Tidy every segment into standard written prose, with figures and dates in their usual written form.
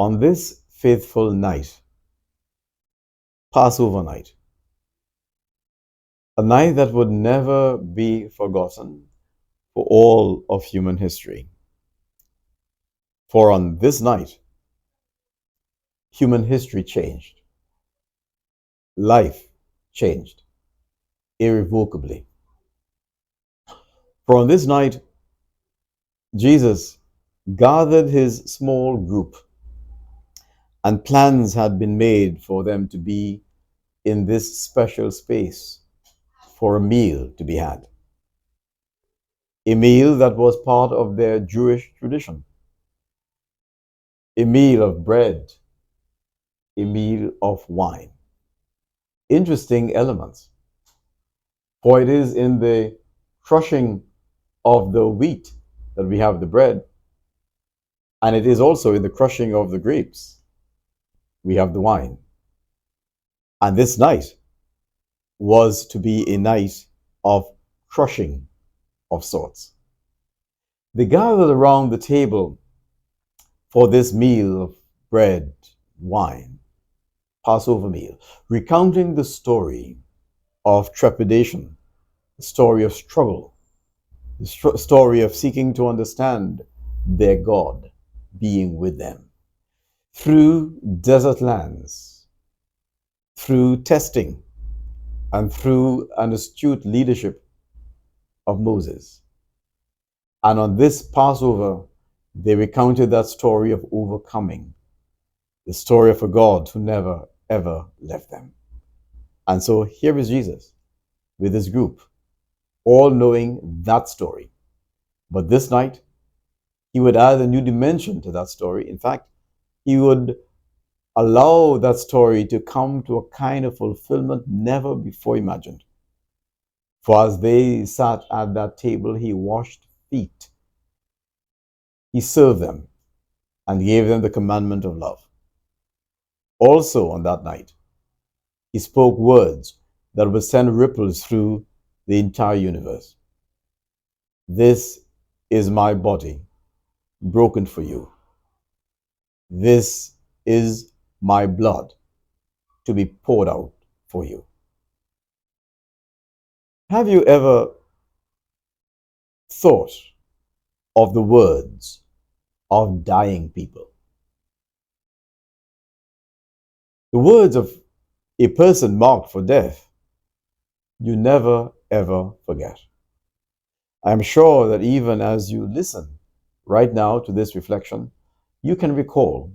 On this faithful night, Passover night, a night that would never be forgotten for all of human history. For on this night, human history changed. Life changed irrevocably. For on this night, Jesus gathered his small group, and plans had been made for them to be in this special space for a meal to be had. A meal that was part of their Jewish tradition. A meal of bread, a meal of wine. Interesting elements. For it is in the crushing of the wheat that we have the bread, and it is also in the crushing of the grapes we have the wine. And this night was to be a night of crushing of sorts. They gathered around the table for this meal of bread, wine, Passover meal, recounting the story of trepidation, the story of struggle, the story of seeking to understand their God being with them through desert lands, through testing, and through an astute leadership of Moses. And on this Passover, they recounted that story of overcoming, the story of a God who never, ever left them. And so here is Jesus with his group, all knowing that story. But this night, he would add a new dimension to that story. In fact, he would allow that story to come to a kind of fulfillment never before imagined. For as they sat at that table, he washed feet. He served them and gave them the commandment of love. Also on that night, he spoke words that would send ripples through the entire universe. This is my body, broken for you. This is my blood, to be poured out for you. Have you ever thought of the words of dying people? The words of a person marked for death, you never ever forget. I'm sure that even as you listen right now to this reflection, you can recall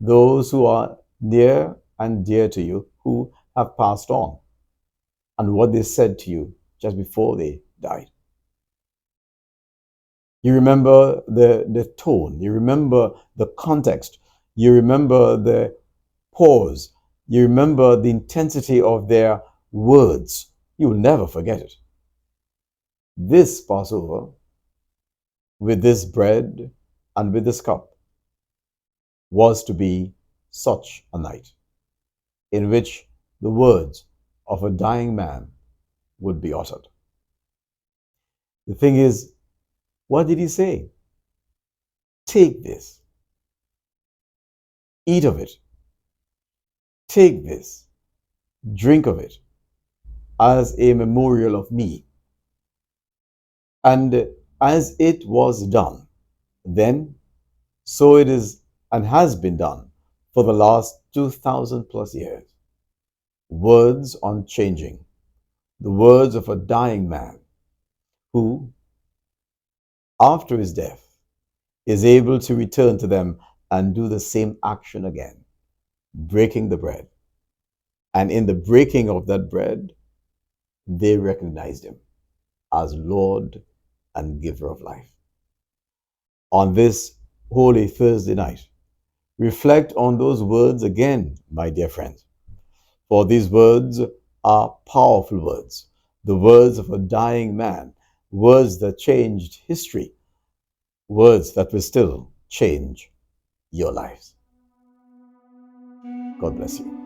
those who are near and dear to you who have passed on and what they said to you just before they died. You remember the tone, you remember the context, you remember the pause, you remember the intensity of their words. You will never forget it. This Passover, with this bread and with this cup, was to be such a night in which the words of a dying man would be uttered. The thing is, what did he say? Take this, eat of it, take this, drink of it, as a memorial of me. And as it was done, then so it is and has been done for the last 2,000 plus years. Words unchanging, the words of a dying man who, after his death, is able to return to them and do the same action again, breaking the bread. And in the breaking of that bread, they recognized him as Lord and giver of life. On this Holy Thursday night, reflect on those words again, my dear friends, for these words are powerful words, the words of a dying man, words that changed history, words that will still change your lives. God bless you.